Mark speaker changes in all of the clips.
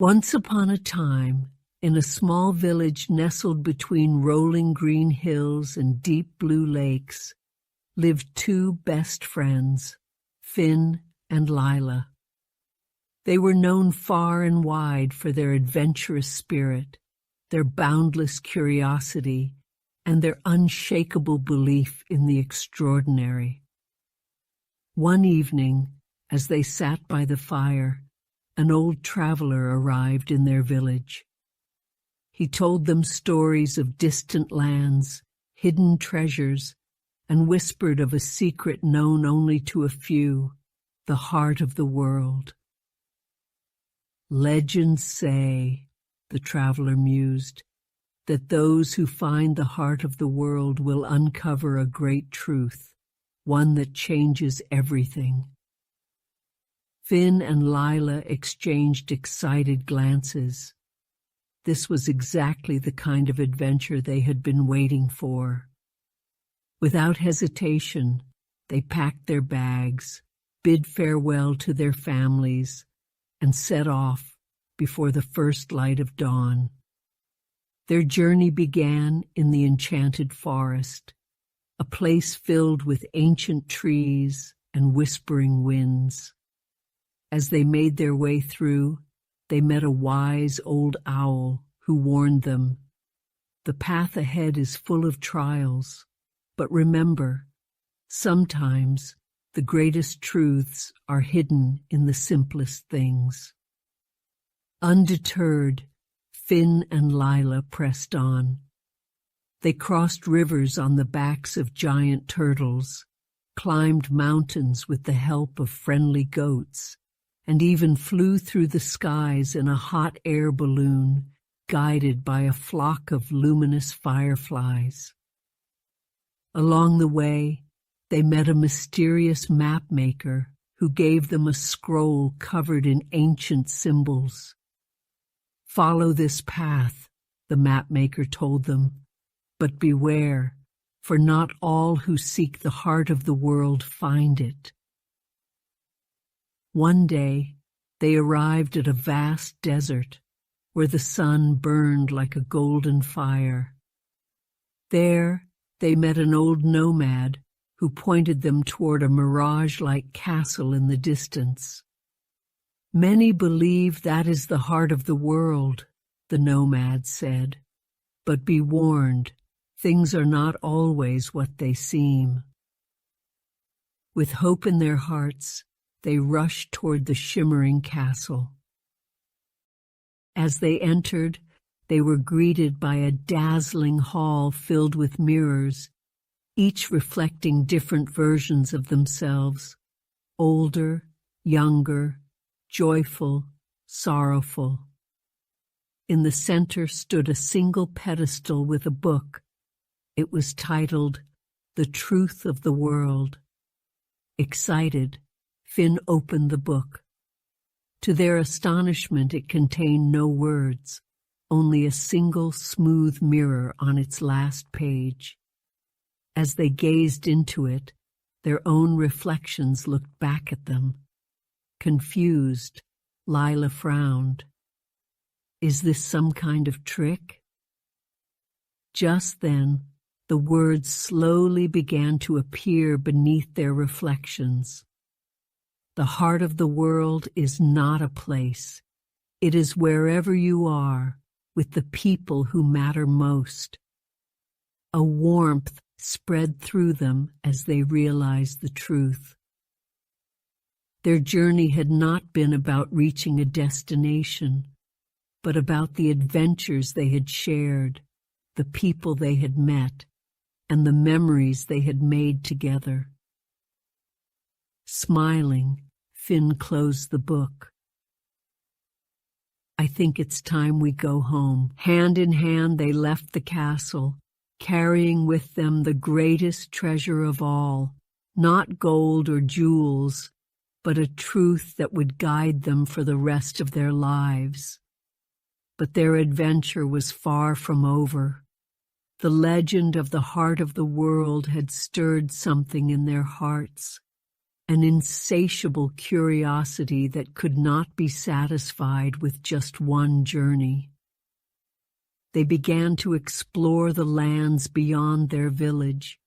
Speaker 1: Once upon a time, in a small village nestled between rolling green hills and deep blue lakes, lived two best friends, Finn and Lila. They were known far and wide for their adventurous spirit, their boundless curiosity, and their unshakable belief in the extraordinary. One evening, as they sat by the fire, an old traveler arrived in their village. He told them stories of distant lands, hidden treasures, and whispered of a secret known only to a few, the heart of the world. Legends say, the traveler mused, that those who find the heart of the world will uncover a great truth, one that changes everything. Finn and Lila exchanged excited glances. This was exactly the kind of adventure they had been waiting for. Without hesitation, they packed their bags, bid farewell to their families, and set off before the first light of dawn. Their journey began in the enchanted forest, a place filled with ancient trees and whispering winds. As they made their way through, they met a wise old owl who warned them, "The path ahead is full of trials, but remember, sometimes the greatest truths are hidden in the simplest things." Undeterred, Finn and Lila pressed on. They crossed rivers on the backs of giant turtles, climbed mountains with the help of friendly goats, and even flew through the skies in a hot air balloon, guided by a flock of luminous fireflies. Along the way, they met a mysterious map-maker who gave them a scroll covered in ancient symbols. "Follow this path," the map-maker told them, "but beware, for not all who seek the heart of the world find it." One day, they arrived at a vast desert where the sun burned like a golden fire. There, they met an old nomad who pointed them toward a mirage-like castle in the distance. "Many believe that is the heart of the world," the nomad said, "but be warned, things are not always what they seem." With hope in their hearts, they rushed toward the shimmering castle. As they entered, they were greeted by a dazzling hall filled with mirrors, each reflecting different versions of themselves, older, younger, joyful, sorrowful. In the center stood a single pedestal with a book. It was titled, "The Truth of the World." Excited, Finn opened the book. To their astonishment, it contained no words, only a single smooth mirror on its last page. As they gazed into it, their own reflections looked back at them. Confused, Lila frowned. "Is this some kind of trick?" Just then, the words slowly began to appear beneath their reflections. "The heart of the world is not a place. It is wherever you are, with the people who matter most." A warmth spread through them as they realized the truth. Their journey had not been about reaching a destination, but about the adventures they had shared, the people they had met, and the memories they had made together. Smiling, Finn closed the book. "I think it's time we go home." Hand in hand, they left the castle, carrying with them the greatest treasure of all, not gold or jewels, but a truth that would guide them for the rest of their lives. But their adventure was far from over. The legend of the heart of the world had stirred something in their hearts, an insatiable curiosity that could not be satisfied with just one journey. They began to explore the lands beyond their village,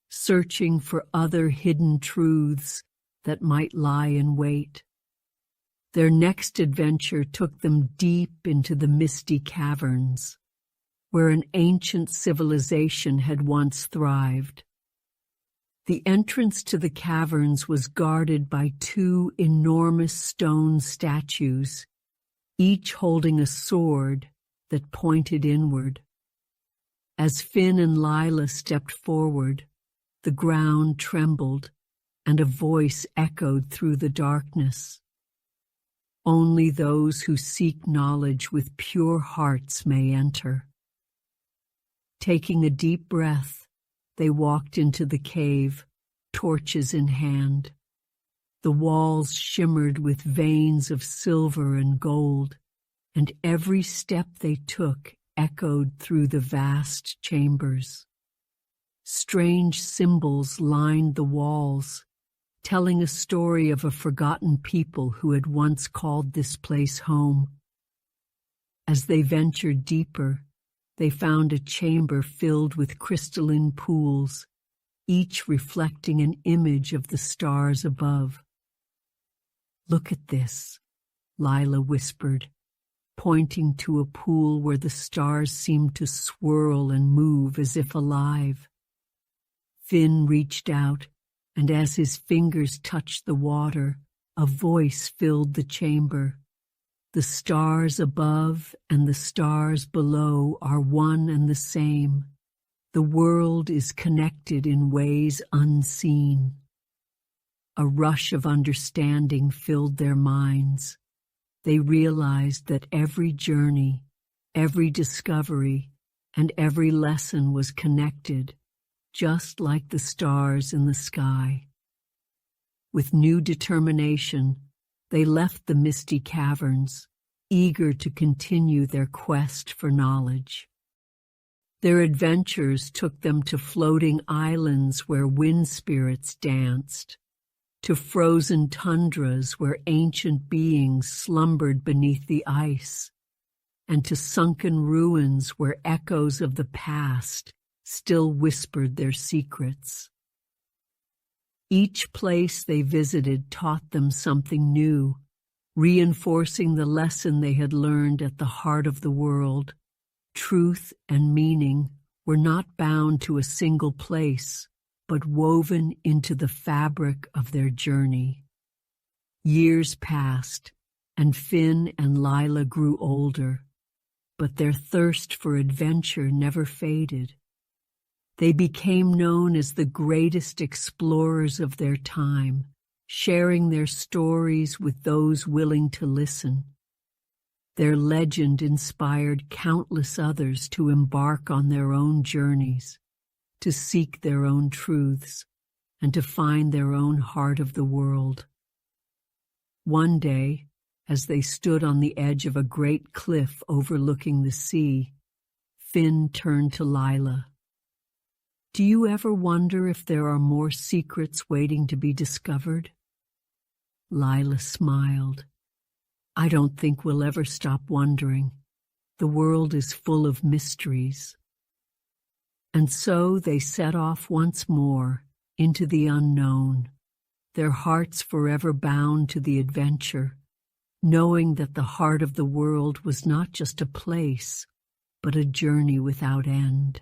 Speaker 1: searching for other hidden truths that might lie in wait. Their next adventure took them deep into the misty caverns, where an ancient civilization had once thrived. The entrance to the caverns was guarded by two enormous stone statues, each holding a sword that pointed inward. As Finn and Lila stepped forward, the ground trembled and a voice echoed through the darkness. Only those who seek knowledge with pure hearts may enter. Taking a deep breath, they walked into the cave, torches in hand. The walls shimmered with veins of silver and gold, and every step they took echoed through the vast chambers. Strange symbols lined the walls, telling a story of a forgotten people who had once called this place home. As they ventured deeper, they found a chamber filled with crystalline pools, each reflecting an image of the stars above. "Look at this," Lila whispered, pointing to a pool where the stars seemed to swirl and move as if alive. Finn reached out, and as his fingers touched the water, a voice filled the chamber. "The stars above and the stars below are one and the same. The world is connected in ways unseen." A rush of understanding filled their minds. They realized that every journey, every discovery, and every lesson was connected, just like the stars in the sky. With new determination, they left the misty caverns, eager to continue their quest for knowledge. Their adventures took them to floating islands where wind spirits danced, to frozen tundras where ancient beings slumbered beneath the ice, and to sunken ruins where echoes of the past still whispered their secrets. Each place they visited taught them something new, reinforcing the lesson they had learned at the heart of the world. Truth and meaning were not bound to a single place, but woven into the fabric of their journey. Years passed, and Finn and Lila grew older, but their thirst for adventure never faded. They became known as the greatest explorers of their time, sharing their stories with those willing to listen. Their legend inspired countless others to embark on their own journeys, to seek their own truths, and to find their own heart of the world. One day, as they stood on the edge of a great cliff overlooking the sea, Finn turned to Lila. "Do you ever wonder if there are more secrets waiting to be discovered?" Lila smiled. "I don't think we'll ever stop wondering. The world is full of mysteries." And so they set off once more into the unknown, their hearts forever bound to the adventure, knowing that the heart of the world was not just a place, but a journey without end.